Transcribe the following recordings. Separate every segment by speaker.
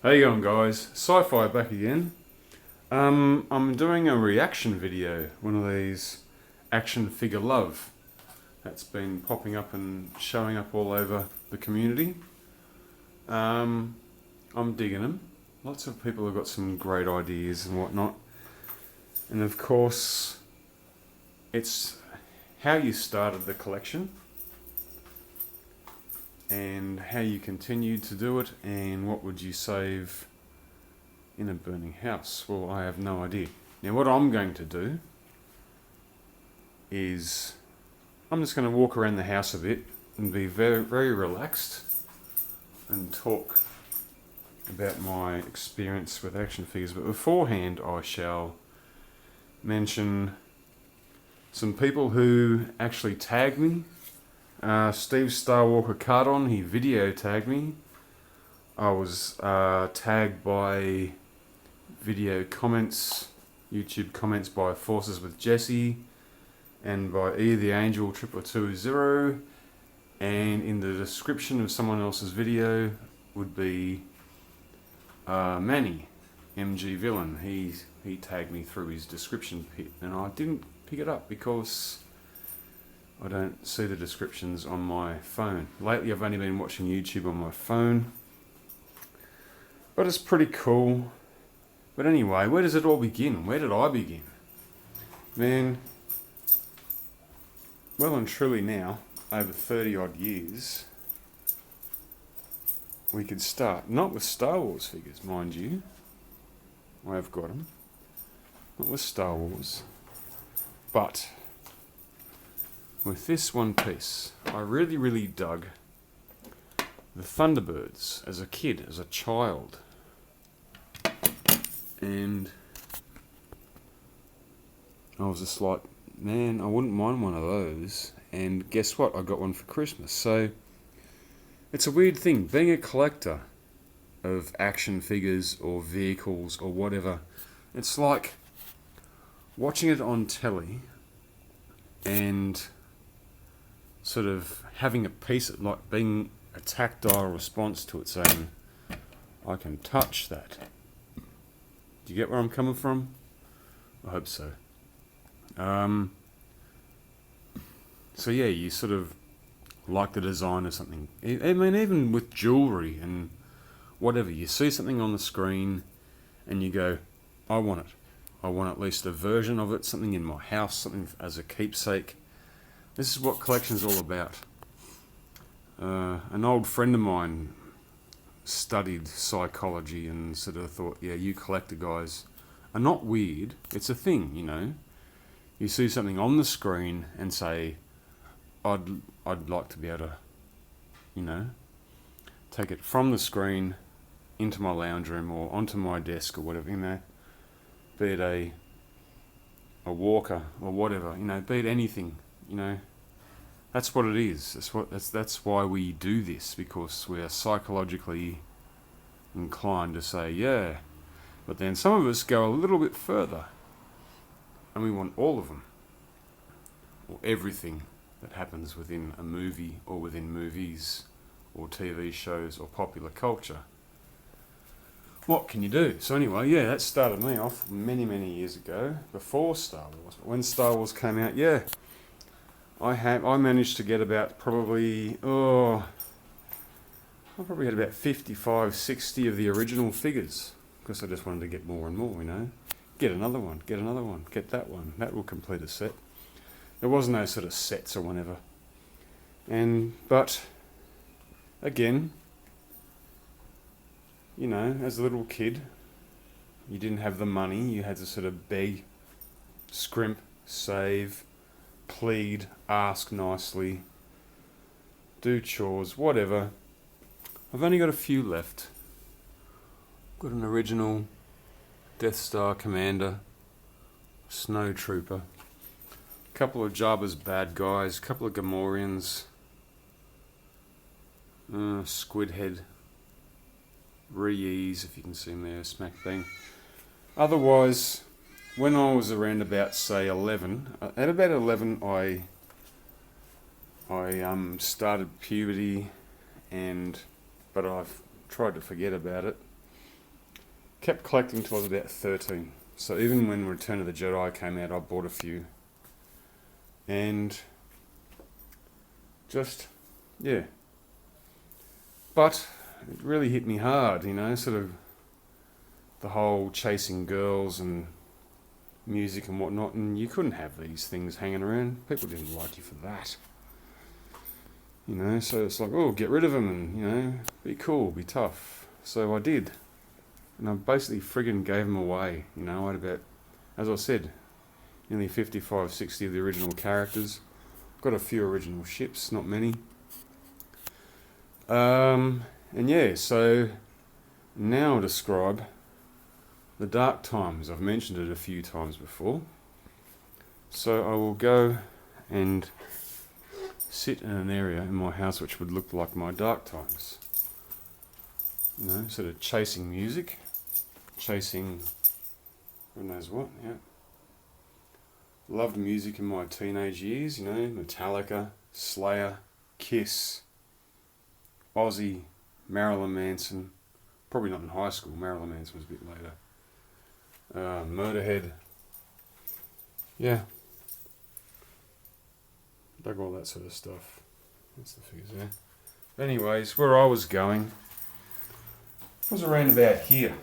Speaker 1: How you going, guys? Sci-Fi back again. I'm doing a reaction video, one of these action figure love that's been popping up and showing up all over the community. I'm digging them. Lots of people have got some great ideas and whatnot. And of course, it's how you started the collection and how you continued to do it, and what would you save in a burning house? Well, I have no idea. Now, what I'm going to do is I'm just going to walk around the house a bit and be very, very relaxed and talk about my experience with action figures. But beforehand, I shall mention some people who actually tagged me. Steve Starwalker Cardon, he video tagged me. I was tagged by video comments, YouTube comments by Forces with Jesse, and by E the Angel 2220. And in the description of someone else's video would be Manny, MG Villain. He tagged me through his description pit, and I didn't pick it up because I don't see the descriptions on my phone. Lately I've only been watching YouTube on my phone, but it's pretty cool. But anyway, where does it all begin? Where did I begin? Man, well and truly now, over 30 odd years, we could start, not with Star Wars figures, mind you. I have got them. Not with Star Wars, but with this one piece. I really dug the Thunderbirds as a kid, as a child. And I was just like, man, I wouldn't mind one of those. And guess what? I got one for Christmas. So it's a weird thing, being a collector of action figures or vehicles or whatever. It's like watching it on telly and sort of having a piece of, like, being a tactile response to it, saying, I can touch that. Do you get where I'm coming from? I hope so. So yeah, you sort of like the design of something. I mean, even with jewellery and whatever, you see something on the screen and you go, I want it. I want at least a version of it, something in my house, something as a keepsake. This is what collection's all about. An old friend of mine studied psychology and sort of thought, yeah, you collector guys are not weird. It's a thing, you know. You see something on the screen and say, I'd like to be able to, you know, take it from the screen into my lounge room or onto my desk or whatever, you know. Be it a walker or whatever, you know, be it anything. You know, that's what it is. That's why we do this, because we are psychologically inclined to say, yeah. But then some of us go a little bit further, and we want all of them, or everything that happens within a movie or within movies or TV shows or popular culture. What can you do? So anyway, yeah, that started me off many years ago, before Star Wars. But when Star Wars came out, yeah, I managed to get about I probably had about 55, 60 of the original figures, because I just wanted to get more and more, you know. Get another one, get that one. That will complete a set. There was no sort of sets or whatever. But again, you know, as a little kid, you didn't have the money. You had to sort of beg, scrimp, save, plead, ask nicely, do chores, whatever. I've only got a few left. Got an original Death Star Commander, Snow Trooper, a couple of Jabba's bad guys, a couple of Gamorreans, Squid Head, Re-Ease, if you can see them there, smack bang. Otherwise, when I was around about, say, 11, at about 11 I started puberty, but I've tried to forget about it. Kept collecting till I was about 13. So even when Return of the Jedi came out, I bought a few. And just, yeah. But it really hit me hard, sort of the whole chasing girls and music and whatnot. And you couldn't have these things hanging around. People didn't like you for that. So it's like, oh, get rid of them and, be cool, be tough. So I did. And I basically friggin' gave them away. I had about, as I said, nearly 55, 60 of the original characters. Got a few original ships, not many. And yeah, so now I'll describe the Dark Times. I've mentioned it a few times before. So I will go and sit in an area in my house which would look like my Dark Times. Sort of chasing music, chasing who knows what, yeah. Loved music in my teenage years, Metallica, Slayer, Kiss, Ozzy, Marilyn Manson. Probably not in high school, Marilyn Manson was a bit later. Murderhead. Yeah. Dug all that sort of stuff. That's the figures there. But anyways, where I was going was around about here.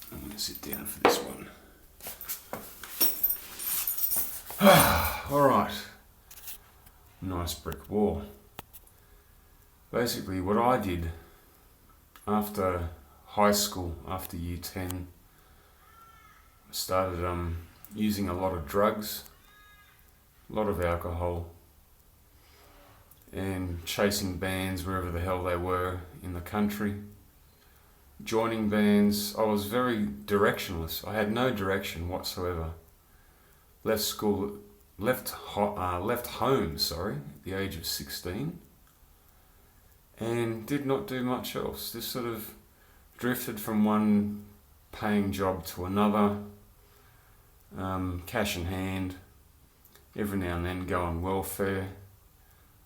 Speaker 1: I'm going to sit down for this one. Alright. Nice brick wall. Basically what I did after high school, after year 10, I started using a lot of drugs, a lot of alcohol, and chasing bands wherever the hell they were in the country. Joining bands. I was very directionless. I had no direction whatsoever. Left home, at the age of 16, and did not do much else. Just sort of drifted from one paying job to another, cash in hand, every now and then go on welfare.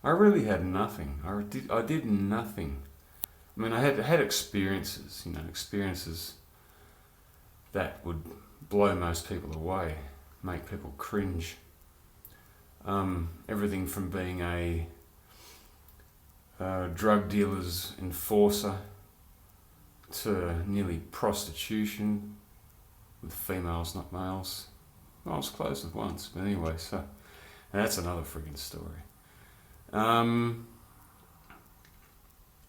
Speaker 1: I really had nothing. I did nothing. I mean, I had experiences, experiences that would blow most people away, make people cringe. Everything from being a drug dealer's enforcer to nearly prostitution with females, not males. Well, I was close with once, but anyway, so that's another friggin' story.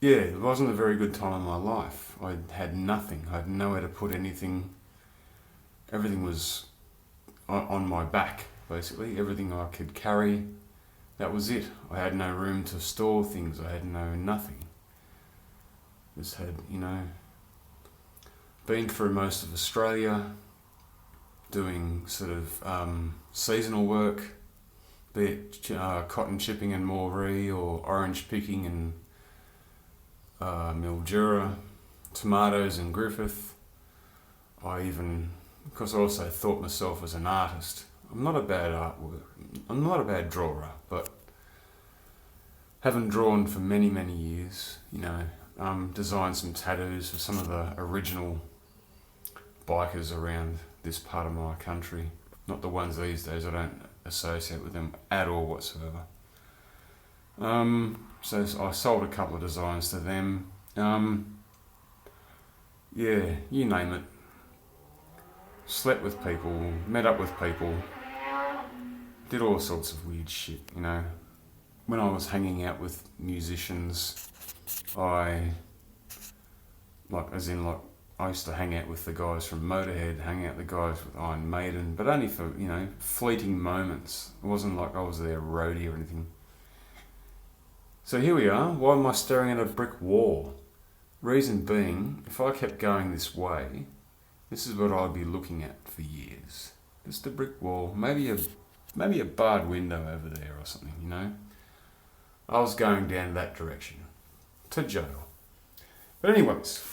Speaker 1: Yeah, it wasn't a very good time in my life. I had nothing. I had nowhere to put anything. Everything was on my back, basically. Everything I could carry, that was it. I had no room to store things. I had nothing. Just had, been through most of Australia, doing sort of seasonal work, be it cotton chipping in Moree or orange picking in Mildura, tomatoes in Griffith. Because I also thought myself as an artist. I'm not a bad drawer, but haven't drawn for many, many years. Designed some tattoos for some of the original bikers around this part of my country. Not the ones these days, I don't associate with them at all whatsoever. So I sold a couple of designs to them. Yeah, you name it. Slept with people, met up with people, did all sorts of weird shit, When I was hanging out with musicians, I used to hang out with the guys from Motorhead, hang out with the guys with Iron Maiden, but only for, fleeting moments. It wasn't like I was their roadie or anything. So here we are. Why am I staring at a brick wall? Reason being, if I kept going this way, this is what I'd be looking at for years. Just a brick wall, maybe a barred window over there or something, I was going down that direction, to jail. But anyways,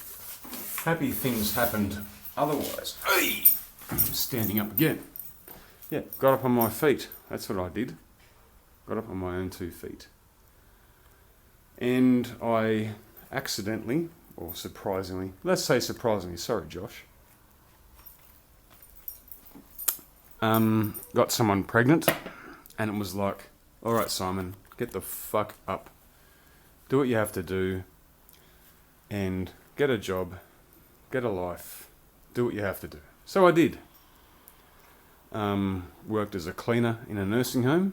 Speaker 1: happy things happened otherwise. Hey! I'm standing up again. Yeah, got up on my feet. That's what I did. Got up on my own 2 feet. And I accidentally, Or surprisingly. Let's say surprisingly. Sorry, Josh. Got someone pregnant, and it was like, all right, Simon, get the fuck up. Do what you have to do, and get a job, get a life, do what you have to do. So I did. Worked as a cleaner in a nursing home,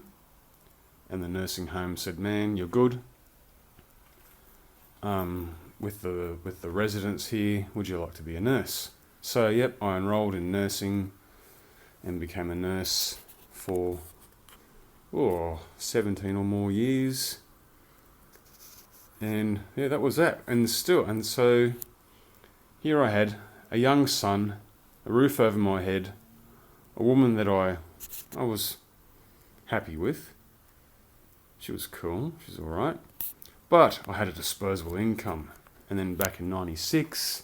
Speaker 1: and the nursing home said, man, you're good. With the residents here, would you like to be a nurse? So, yep, I enrolled in nursing and became a nurse for 17 or more years. And yeah, that was that. And so here I had a young son, a roof over my head, a woman that I was happy with. She was cool, she's alright. But I had a disposable income. And then back in 96,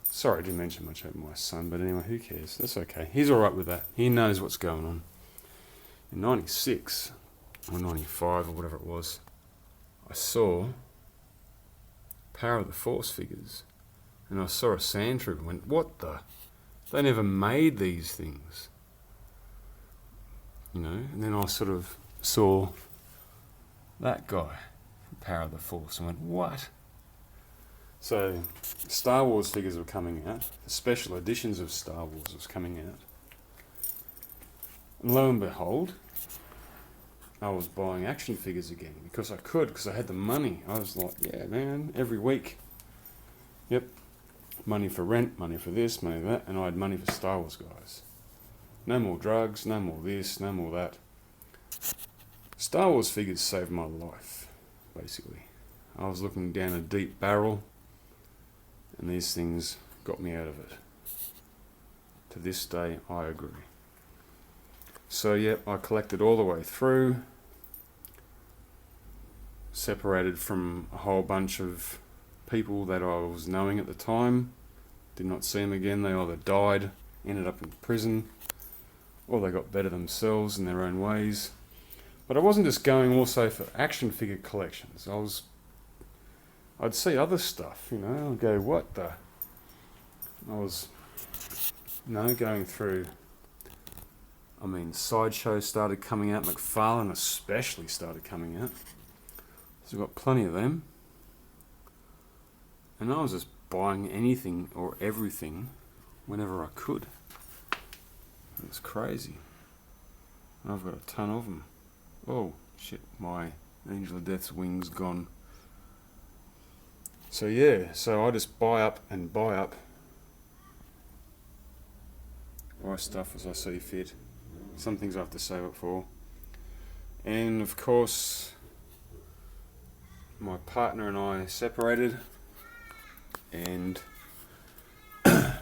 Speaker 1: sorry I didn't mention much about my son, but anyway, who cares? That's okay. He's alright with that. He knows what's going on. In 96, or 95, or whatever it was, I saw Power of the Force figures. And I saw a sand trooper and went, what the? They never made these things. You know, and then I sort of saw that guy from Power of the Force and went, what? So, Star Wars figures were coming out. The special editions of Star Wars was coming out. And lo and behold, I was buying action figures again because I had the money. I was like, yeah, man, every week. Yep. Money for rent, money for this, money for that, and I had money for Star Wars guys. No more drugs, no more this, no more that. Star Wars figures saved my life, basically. I was looking down a deep barrel, and these things got me out of it. To this day, I agree. So, yep, I collected all the way through, separated from a whole bunch of people that I was knowing at the time, did not see them again. They either died, ended up in prison, or they got better themselves in their own ways. But I wasn't just going also for action figure collections. I'd see other stuff, you know, I'd go, what the? I was, going through, Sideshow started coming out, McFarlane especially started coming out. So we've got plenty of them. And I was just buying anything or everything whenever I could. It was crazy. I've got a ton of them. Oh, shit, my Angel of Death's wing's gone. So yeah, so I just buy up. Buy stuff as I see fit. Some things I have to save up for. And of course, my partner and I separated. And yeah,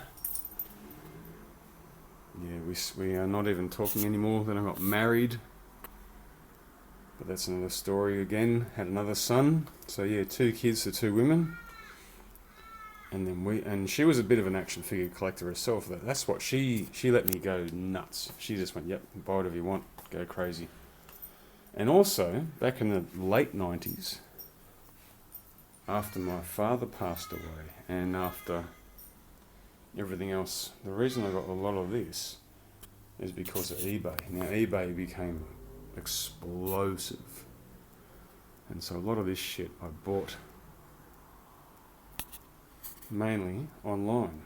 Speaker 1: we are not even talking anymore. Then I got married. But that's another story again. Had another son. So yeah, 2 kids to 2 women. And then she was a bit of an action figure collector herself. That's what she let me go nuts. She just went, yep, buy whatever you want, go crazy. And also, back in the late 90s, after my father passed away, and after everything else, the reason I got a lot of this is because of eBay. Now, eBay became explosive. And so a lot of this shit I bought mainly online.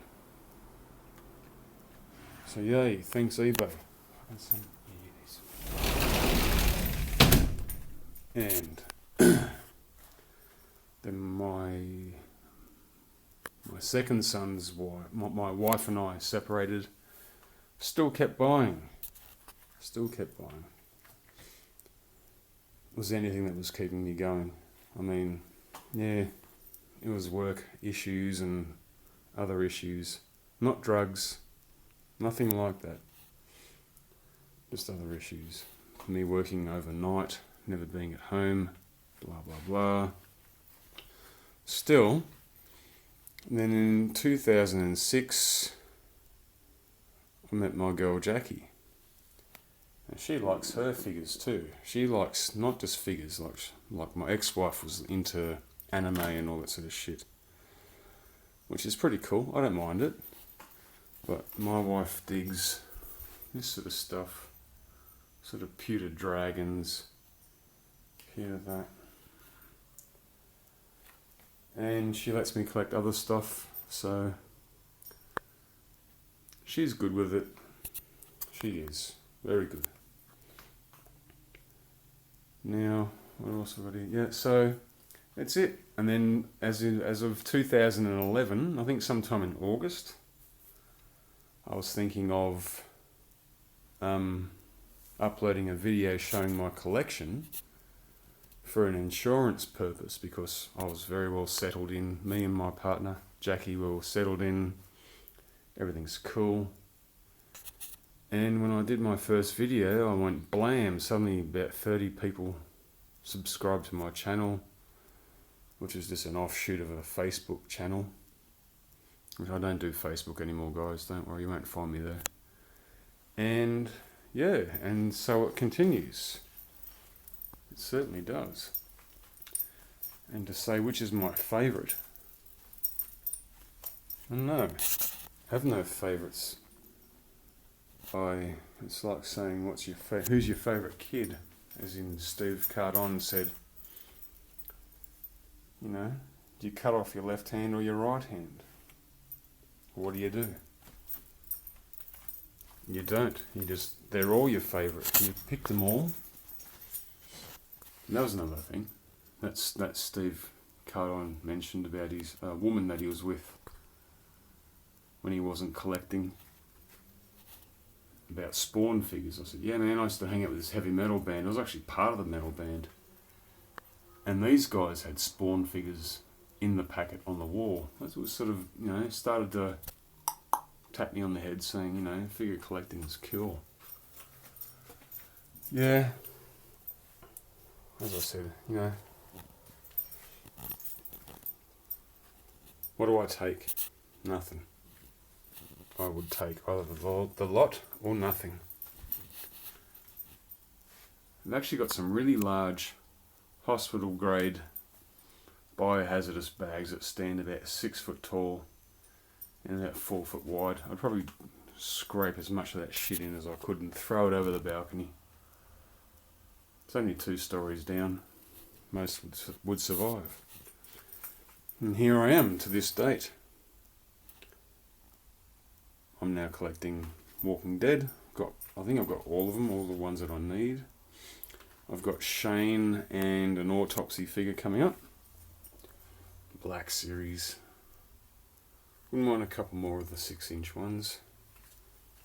Speaker 1: So yay, thanks eBay. And then my second son's wife, my wife and I separated, still kept buying. Was there anything that was keeping me going? Yeah, it was work issues and other issues. Not drugs, nothing like that. Just other issues. Me working overnight, never being at home, blah, blah, blah. Still, then in 2006, I met my girl Jackie. And she likes her figures too. She likes not just figures, like my ex-wife was into anime and all that sort of shit. which is pretty cool. I don't mind it, but my wife digs this sort of stuff, sort of pewter dragons, pewter that, and she lets me collect other stuff, so she's good with it. She is very good. Now, what else have I got here? Yeah, so that's it. And then as of 2011, I think sometime in August, I was thinking of uploading a video showing my collection for an insurance purpose, because I was very well settled in. Me and my partner Jackie were all settled in. Everything's cool. And when I did my first video, I went blam. Suddenly about 30 people subscribed to my channel, which is just an offshoot of a Facebook channel. Which I don't do Facebook anymore, guys. Don't worry, you won't find me there. And yeah, and so it continues. It certainly does. And to say which is my favourite, I don't know. I have no favourites. It's like saying, who's your favourite kid? As in Steve Cardon said, you know, do you cut off your left hand or your right hand? What do? You don't. They're all your favourite. You pick them all. And that was another thing that Steve Cardon mentioned about his woman that he was with when he wasn't collecting, about Spawn figures. I said, yeah man, I used to hang out with this heavy metal band. I was actually part of the metal band. And these guys had Spawn figures in the packet on the wall. That was sort of, started to tap me on the head saying, figure collecting is cool. Yeah. As I said, what do I take? Nothing. I would take either the lot or nothing. I've actually got some really large hospital grade biohazardous bags that stand about 6 foot tall and about 4 foot wide. I'd probably scrape as much of that shit in as I could and throw it over the balcony. It's only 2 stories down. Most would survive. And here I am to this date. I'm now collecting Walking Dead. I think I've got all of them, all the ones that I need. I've got Shane and an autopsy figure coming up. Black Series. Wouldn't mind a couple more of the 6-inch ones.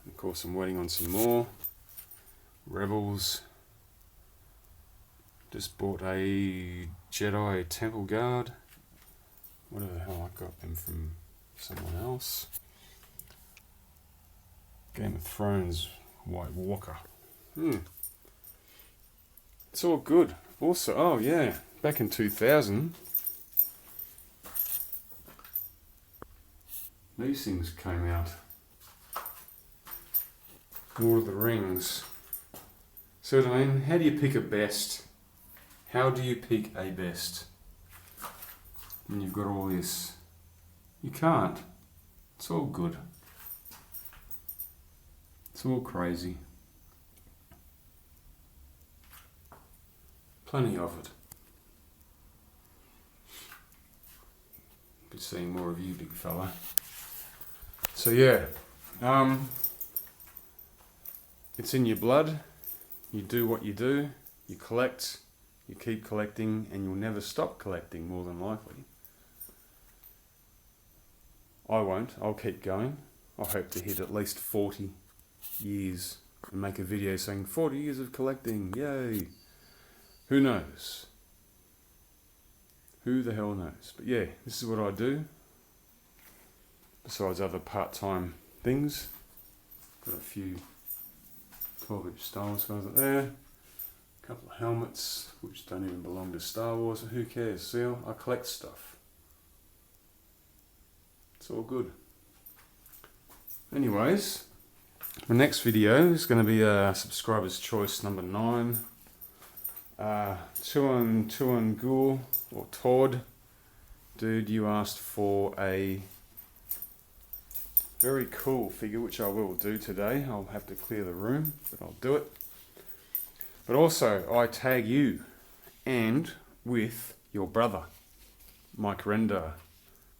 Speaker 1: Of course, I'm waiting on some more. Rebels. Just bought a Jedi Temple Guard. Whatever the hell, I got them from someone else. Game of Thrones White Walker. It's all good. Also, oh yeah, back in 2000, these things came out. Lord of the Rings. So what I mean, how do you pick a best? How do you pick a best when you've got all this? You can't. It's all good. It's all crazy. Plenty of it. Be seeing more of you, big fella. So yeah, it's in your blood. You do what you do. You collect. You keep collecting, and you'll never stop collecting, more than likely. I won't. I'll keep going. I hope to hit at least 40 years and make a video saying 40 years of collecting. Yay! Who knows? Who the hell knows? But yeah, this is what I do. Besides other part-time things. Got a few 12-inch Star Wars guys up there. A couple of helmets, which don't even belong to Star Wars. Who cares? See, I collect stuff. It's all good. Anyways, my next video is going to be subscriber's choice number 9. Tuan Ghoul, or Todd. Dude, you asked for a very cool figure, which I will do today. I'll have to clear the room, but I'll do it. But also, I tag you and with your brother, Mike Render.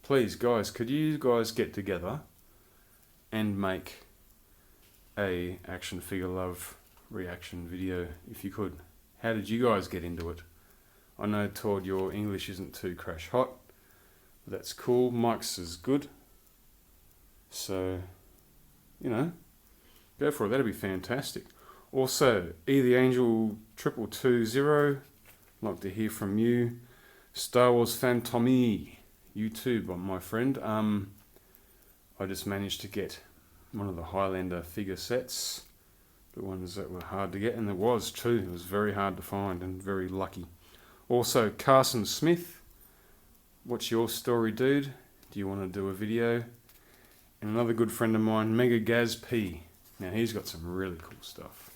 Speaker 1: Please, guys, could you guys get together and make a action figure love reaction video if you could? How did you guys get into it? I know, Todd, your English isn't too crash hot. But that's cool. Mike's is good. So, you know, go for it. That'd be fantastic. Also, E the Angel 2220, like to hear from you. Star Wars Phantomy, YouTube, my friend. I just managed to get one of the Highlander figure sets, the ones that were hard to get, and it was too. It was very hard to find and very lucky. Also, Carson Smith, what's your story, dude? Do you want to do a video? And another good friend of mine, Mega Gaz P. Now, he's got some really cool stuff.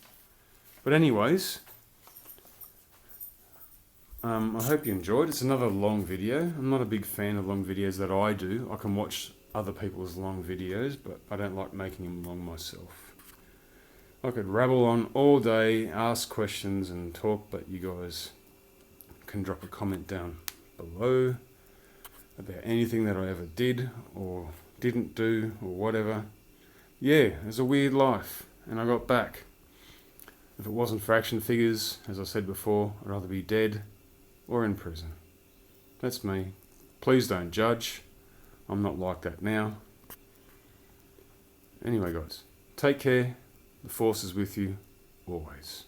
Speaker 1: But anyways, I hope you enjoyed. It's another long video. I'm not a big fan of long videos that I do. I can watch other people's long videos, but I don't like making them long myself. I could rabble on all day, ask questions and talk, but you guys can drop a comment down below about anything that I ever did or didn't do or whatever. Yeah, it's a weird life, and I got back. If it wasn't for action figures, as I said before, I'd rather be dead or in prison. That's me. Please don't judge. I'm not like that now. Anyway, guys, take care. The Force is with you always.